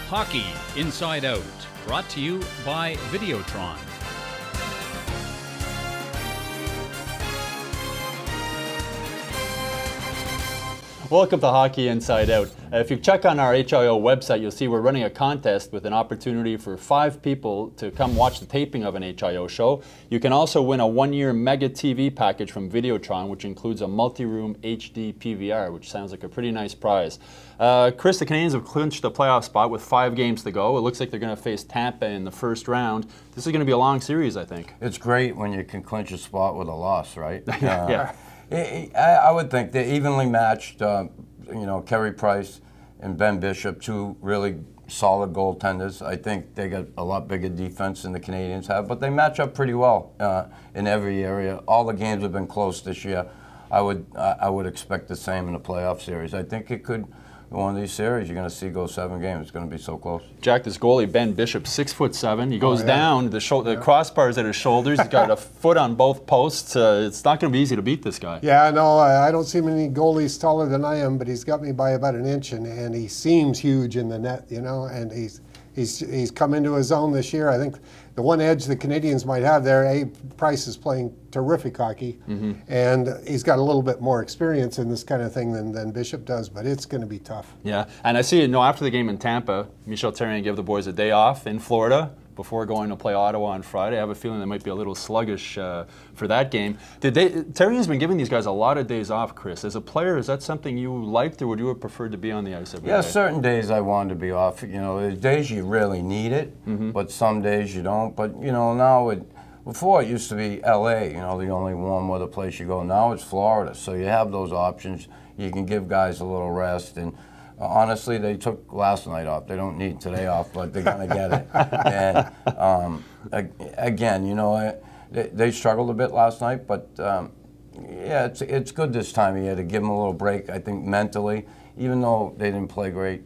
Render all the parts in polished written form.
Hockey Inside Out, brought to you by Videotron. Welcome to Hockey Inside Out. If you check on our HIO website, you'll see we're running a contest with an opportunity for 5 people to come watch the taping of an HIO show. You can also win a 1-year Mega TV package from Videotron, which includes a multi-room HD PVR, which sounds like a pretty nice prize. Chris, the Canadiens have clinched a playoff spot with 5 games to go. It looks like they're going to face Tampa in the first round. This is going to be a long series, I think. It's great when you can clinch a spot with a loss, right? Yeah. I would think they're evenly matched. Carey Price and Ben Bishop, 2 really solid goaltenders. I think they got a lot bigger defense than the Canadiens have, but they match up pretty well in every area. All the games have been close this year. I would expect the same in the playoff series. I think it could. One of these series, you're going to see go 7 games. It's going to be so close. Jack, this goalie, Ben Bishop, 6'7". He goes down, the crossbar's at his shoulders. He's got a foot on both posts. It's not going to be easy to beat this guy. Yeah, no, I don't see many goalies taller than I am, but he's got me by about 1 inch, and he seems huge in the net, and he's come into his own this year. I think the one edge the Canadiens might have there, Price is playing terrific hockey, and he's got a little bit more experience in this kind of thing than Bishop does, but it's going to be tough. Yeah, and I see, after the game in Tampa, Michel Therrien gave the boys a day off in Florida before going to play Ottawa on Friday. I have a feeling they might be a little sluggish for that game. Therrien's been giving these guys a lot of days off, Chris. As a player, is that something you liked, or would you have preferred to be on the ice every day? Yeah, certain days I wanted to be off. There's days you really need it, but some days you don't. But, now before it used to be L.A., the only warm weather place you go. Now it's Florida, so you have those options. You can give guys a little rest, and honestly, they took last night off. They don't need today off, but they're going to get it. And again, they struggled a bit last night, but yeah, it's good this time of year to give them a little break. I think mentally, even though they didn't play great,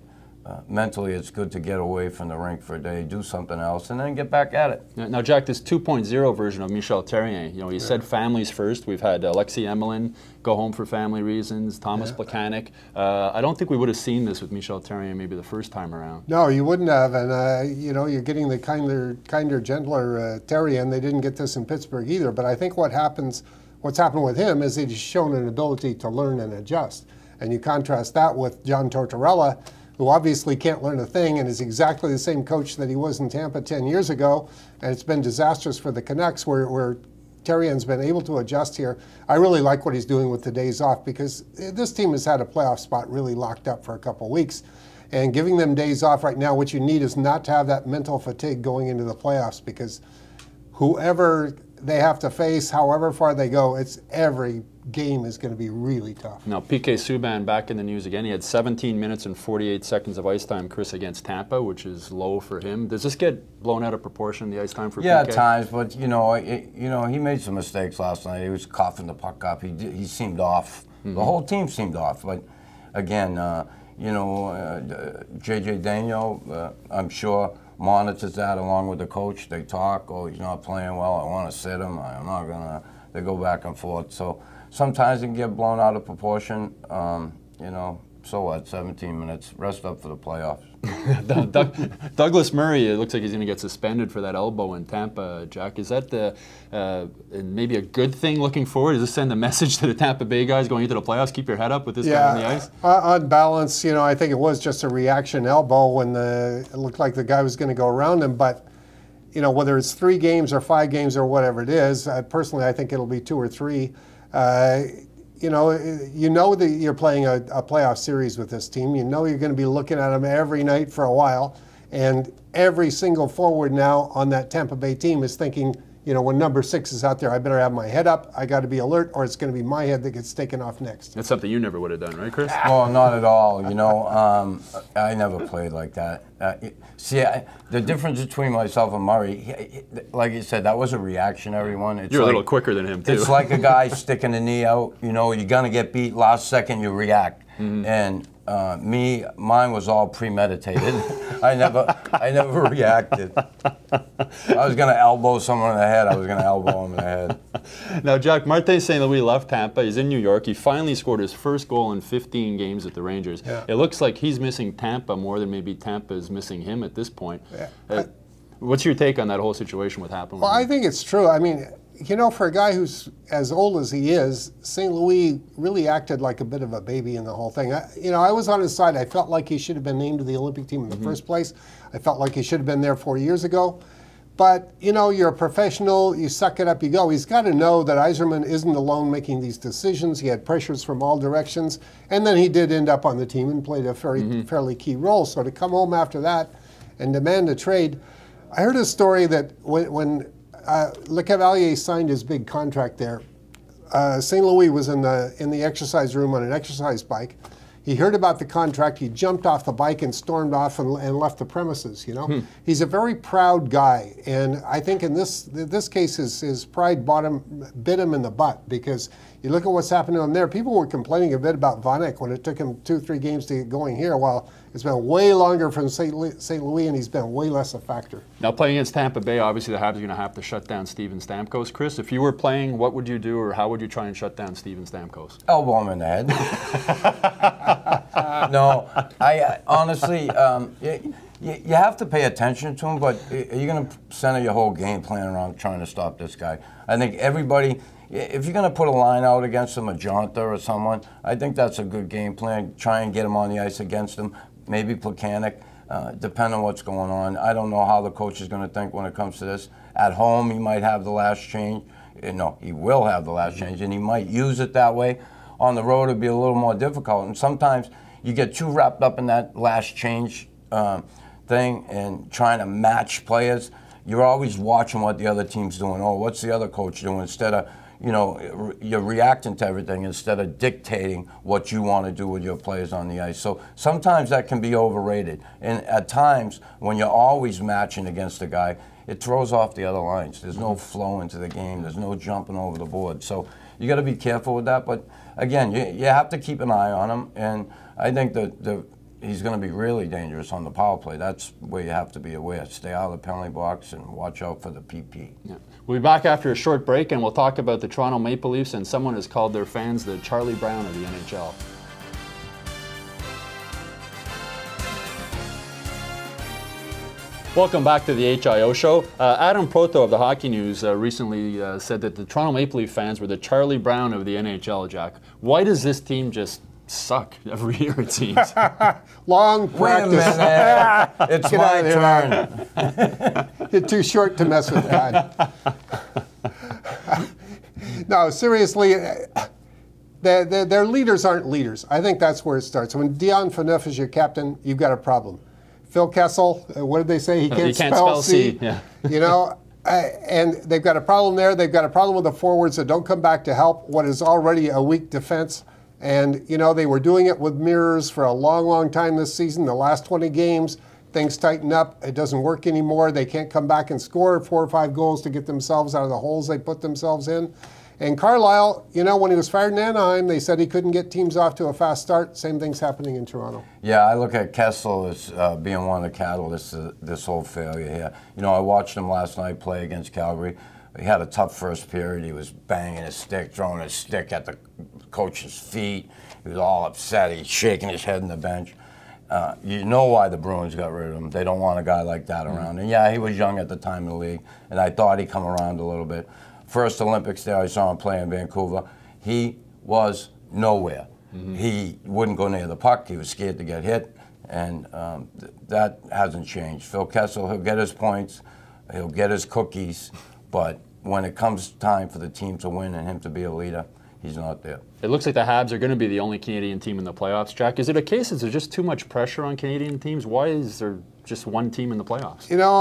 mentally it's good to get away from the rink for a day, do something else, and then get back at it. Now, Jack, this 2.0 version of Michel Therrien, you said families first. We've had Alexei Emelin go home for family reasons, Thomas Plekanec. I don't think we would have seen this with Michel Therrien maybe the first time around. No, you wouldn't have, and you're getting the kinder, gentler Therrien. They didn't get this in Pittsburgh either, but I think what's happened with him is he's shown an ability to learn and adjust. And you contrast that with John Tortorella, who obviously can't learn a thing and is exactly the same coach that he was in Tampa 10 years ago, and it's been disastrous for the Canucks where Therrien's been able to adjust here. I really like what he's doing with the days off, because this team has had a playoff spot really locked up for a couple of weeks, and giving them days off right now, what you need is not to have that mental fatigue going into the playoffs, because whoever they have to face, however far they go, every game is going to be really tough. Now, PK Subban back in the news again. He had 17 minutes and 48 seconds of ice time, Chris, against Tampa, which is low for him. Does this get blown out of proportion, the ice time for PK? Yeah, at times, but he made some mistakes last night. He was coughing the puck up. He seemed off. The whole team seemed off. But again, JJ Daniel, I'm sure, monitors that along with the coach. They talk. Oh, he's not playing well. I want to sit him. I'm not gonna. They go back and forth. So sometimes it can get blown out of proportion. So what? 17 minutes. Rest up for the playoffs. Douglas Murray, it looks like he's going to get suspended for that elbow in Tampa, Jack. Is that maybe a good thing looking forward? Does this send a message to the Tampa Bay guys going into the playoffs? Keep your head up with this guy on the ice? On balance, I think it was just a reaction elbow when it looked like the guy was going to go around him. But, whether it's 3 games or 5 games or whatever it is, personally I think it'll be 2 or 3. You know that you're playing a playoff series with this team. You know you're going to be looking at them every night for a while. And every single forward now on that Tampa Bay team is thinking, when number 6 is out there, I better have my head up. I got to be alert, or it's going to be my head that gets taken off next. That's something you never would have done, right, Chris? Well, not at all. I never played like that. The difference between myself and Murray, like you said, that was a reactionary one. You're a little quicker than him, too. It's like a guy sticking the knee out. You're going to get beat last second, you react. And Mine was all premeditated. I never reacted. I was going to elbow someone in the head. I was going to elbow him in the head. Now, Jack, Martin St. Louis left Tampa. He's in New York. He finally scored his first goal in 15 games at the Rangers. Yeah. It looks like he's missing Tampa more than maybe Tampa is missing him at this point. Yeah. What's your take on that whole situation with happening? Well, I think it's true. I mean, you know, for a guy who's as old as he is, St. Louis really acted like a bit of a baby in the whole thing. I was on his side. I felt like he should have been named to the Olympic team in the first place. I felt like he should have been there 4 years ago. But, you know, you're a professional. You suck it up, you go. He's got to know that Yzerman isn't alone making these decisions. He had pressures from all directions. And then he did end up on the team and played a fairly key role. So to come home after that and demand a trade, I heard a story that when Le Cavalier signed his big contract there, St. Louis was in the exercise room on an exercise bike. He heard about the contract. He jumped off the bike and stormed off and left the premises. You know, he's a very proud guy, and I think in this case, his pride bit him in the butt, because you look at what's happened to him there. People were complaining a bit about Vanek when it took him 2-3 games to get going here. Well, it's been way longer from St. Louis, and he's been way less a factor. Now, playing against Tampa Bay, obviously the Habs are going to have to shut down Steven Stamkos. Chris, if you were playing, what would you do, or how would you try and shut down Steven Stamkos? Elbow him in the head. No, I honestly, you have to pay attention to him, but are you going to center your whole game plan around trying to stop this guy? I think everybody, if you're going to put a line out against him, a Jonta or someone, I think that's a good game plan. Try and get him on the ice against him, maybe Plekanec, depending on what's going on. I don't know how the coach is going to think when it comes to this. At home, he might have the last change. No, he will have the last change, and he might use it that way. On the road, it'd be a little more difficult, and sometimes you get too wrapped up in that last change thing and trying to match players. You're always watching what the other team's doing. Oh, what's the other coach doing? Instead of, you know, you're reacting to everything instead of dictating what you want to do with your players on the ice. So sometimes that can be overrated. And at times, when you're always matching against a guy, it throws off the other lines. There's no flow into the game. There's no jumping over the board. So you got to be careful with that. But again, you have to keep an eye on him. And I think that he's going to be really dangerous on the power play. That's where you have to be aware. Stay out of the penalty box and watch out for the PP. Yeah. We'll be back after a short break, and we'll talk about the Toronto Maple Leafs, and someone has called their fans the Charlie Brown of the NHL. Welcome back to the HIO show. Adam Proto of the Hockey News recently said that the Toronto Maple Leaf fans were the Charlie Brown of the NHL, Jack. Why does this team just suck every year, it seems? Long practice. Wait a minute. It's my turn. You're too short to mess with that. No, seriously, their leaders aren't leaders. I think that's where it starts. When Dion Phaneuf is your captain, you've got a problem. Phil Kessel, what did they say? He can't spell C. Yeah. You know, and they've got a problem there. They've got a problem with the forwards that don't come back to help what is already a weak defense. And, you know, they were doing it with mirrors for a long, long time this season. The last 20 games, things tighten up. It doesn't work anymore. They can't come back and score 4 or 5 goals to get themselves out of the holes they put themselves in. And Carlisle, you know, when he was fired in Anaheim, they said he couldn't get teams off to a fast start. Same thing's happening in Toronto. Yeah, I look at Kessel as being one of the catalysts of this whole failure here. You know, I watched him last night play against Calgary. He had a tough first period. He was banging his stick, throwing his stick at the coach's feet. He was all upset. He's shaking his head on the bench. You know why the Bruins got rid of him. They don't want a guy like that around. And yeah, he was young at the time in the league, and I thought he'd come around a little bit. First Olympics there, I saw him play in Vancouver. He was nowhere. He wouldn't go near the puck. He was scared to get hit, and that hasn't changed. Phil Kessel, he'll get his points, he'll get his cookies, but when it comes time for the team to win and him to be a leader, he's not there. It looks like the Habs are going to be the only Canadian team in the playoffs, Jack. Is it a case that there's just too much pressure on Canadian teams? Why is there just one team in the playoffs? You know,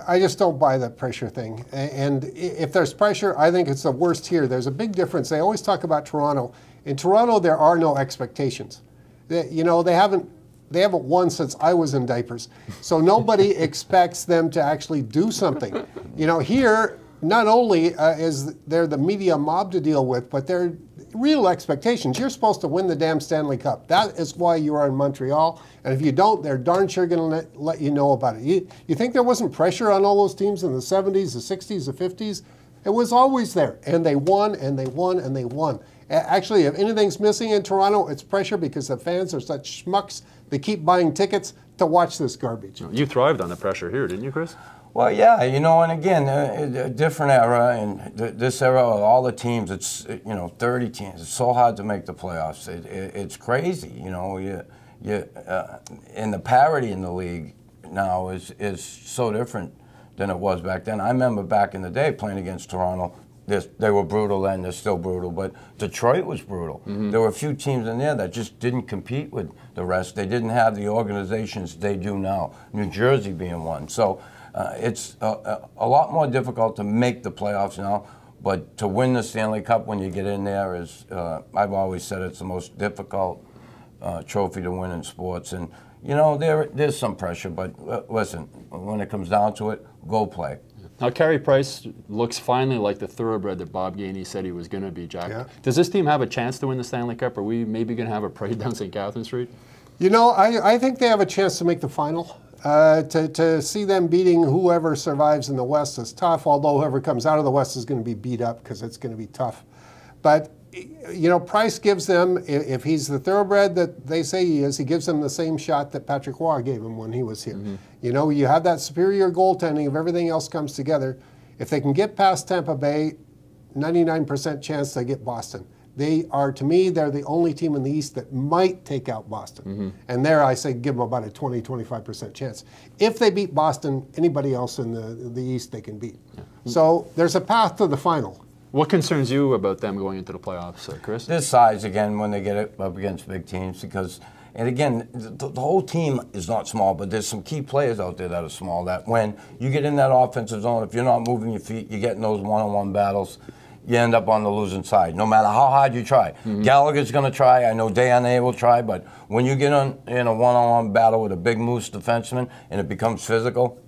I just don't buy the pressure thing. And if there's pressure, I think it's the worst here. There's a big difference. They always talk about Toronto. In Toronto, there are no expectations. You know, they haven't won since I was in diapers. So nobody expects them to actually do something. You know, here, not only is there the media mob to deal with, but real expectations. You're supposed to win the damn Stanley Cup. That is why you are in Montreal. And if you don't, they're darn sure going to let you know about it. You think there wasn't pressure on all those teams in the 70s, the 60s, the 50s? It was always there. And they won, and they won, and they won. Actually, if anything's missing in Toronto, it's pressure because the fans are such schmucks. They keep buying tickets to watch this garbage. You thrived on the pressure here, didn't you, Chris? Well, yeah, you know, and again, a different era, and this era, all the teams, it's, 30 teams. It's so hard to make the playoffs. It's crazy, you know. And the parity in the league now is so different than it was back then. I remember back in the day playing against Toronto. They were brutal then, they're still brutal, but Detroit was brutal. There were a few teams in there that just didn't compete with the rest. They didn't have the organizations they do now, New Jersey being one. So it's a lot more difficult to make the playoffs now, but to win the Stanley Cup when you get in there is, I've always said it's the most difficult trophy to win in sports. And, you know, there's some pressure, but listen, when it comes down to it, go play. Now, Carey Price looks finally like the thoroughbred that Bob Gainey said he was going to be, Jack. Yeah. Does this team have a chance to win the Stanley Cup? Are we maybe going to have a parade down St. Catherine Street? You know, I think they have a chance to make the final. To see them beating whoever survives in the West is tough, although whoever comes out of the West is going to be beat up because it's going to be tough. But, you know, Price gives them, if he's the thoroughbred that they say he is, he gives them the same shot that Patrick Roy gave him when he was here. You know, you have that superior goaltending if everything else comes together. If they can get past Tampa Bay, 99% chance they get Boston. They are, to me, they're the only team in the East that might take out Boston. And there I say give them about a 20-25% chance. If they beat Boston, anybody else in the East they can beat. So there's a path to the final. What concerns you about them going into the playoffs, Chris? Their size, again, when they get up against big teams, because, and again, the whole team is not small, but there's some key players out there that are small, that when you get in that offensive zone, if you're not moving your feet, you get in those one-on-one battles, you end up on the losing side, no matter how hard you try. Gallagher's going to try. I know Deane will try. But when you get in a one-on-one battle with a big moose defenseman and it becomes physical,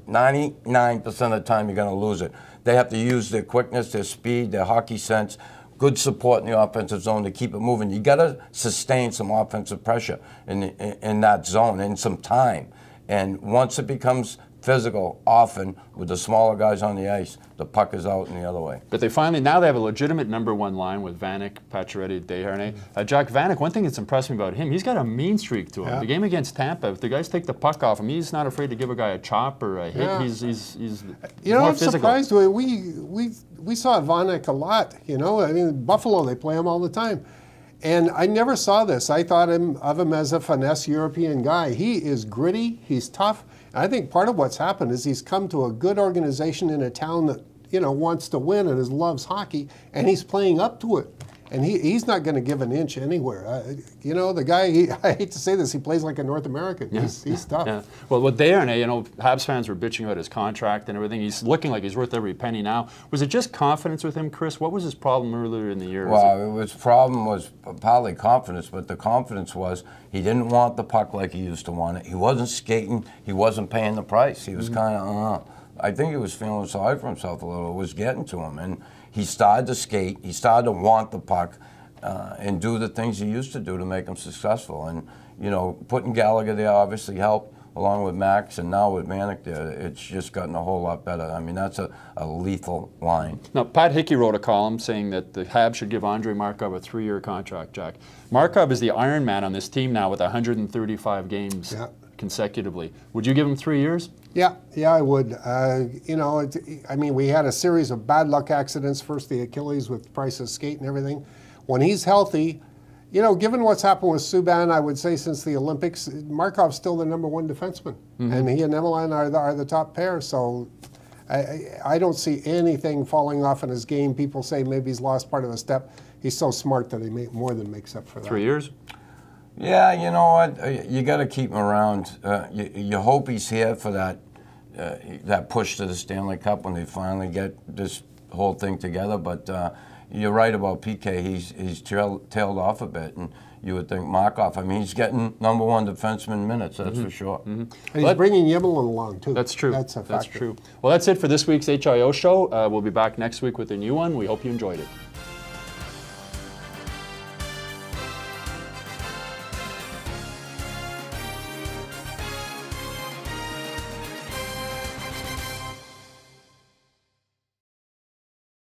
99% of the time you're going to lose it. They have to use their quickness, their speed, their hockey sense, good support in the offensive zone to keep it moving. You got to sustain some offensive pressure in that zone and some time. And once it becomes physical, often with the smaller guys on the ice, the puck is out and the other way. But they finally, now they have a legitimate #1 line with Vanek, Pacioretty, Desharnais. Jack Vanek, one thing that's impressed me about him, he's got a mean streak to him. Yeah. The game against Tampa, if the guys take the puck off him, he's not afraid to give a guy a chop or a hit. Yeah. He's you know, more I'm physical. surprised. We saw Vanek a lot. You know, I mean, Buffalo, they play him all the time. And I never saw this. I thought of him as a finesse European guy. He is gritty. He's tough. And I think part of what's happened is he's come to a good organization in a town that, you know, wants to win and loves hockey, and he's playing up to it. And he's not going to give an inch anywhere. You know, the guy, I hate to say this, he plays like a North American. Yeah. He's tough. Yeah. Well, with Desharnais, you know, Habs fans were bitching about his contract and everything. He's looking like he's worth every penny now. Was it just confidence with him, Chris? What was his problem earlier in the year? Well, his problem was partly confidence, but the confidence was he didn't want the puck like he used to want it. He wasn't skating. He wasn't paying the price. He was kind of, I think he was feeling sorry for himself a little. It was getting to him. And he started to skate. He started to want the puck and do the things he used to do to make him successful. And, you know, putting Gallagher there obviously helped, along with Max, and now with Vanek there, it's just gotten a whole lot better. I mean, that's a lethal line. Now, Pat Hickey wrote a column saying that the Habs should give Andrei Markov a 3-year contract, Jack. Markov is the Iron Man on this team now with 135 games consecutively. Would you give him 3 years? Yeah, I would. You know, I mean, we had a series of bad luck accidents. First, the Achilles with Price's skate and everything. When he's healthy, you know, given what's happened with Subban, I would say since the Olympics, Markov's still the #1 defenseman, and he and Emelin are the top pair. So I don't see anything falling off in his game. People say maybe he's lost part of a step. He's so smart that he more than makes up for that. 3 years? Yeah, you know what? You got to keep him around. You hope he's here for that push to the Stanley Cup when they finally get this whole thing together. But you're right about PK. He's tailed off a bit, and you would think Markov. I mean, he's getting #1 defenseman minutes. That's for sure. And he's bringing Yemlin along too. That's true. That's a factor. That's true. Well, that's it for this week's HIO show. We'll be back next week with a new one. We hope you enjoyed it.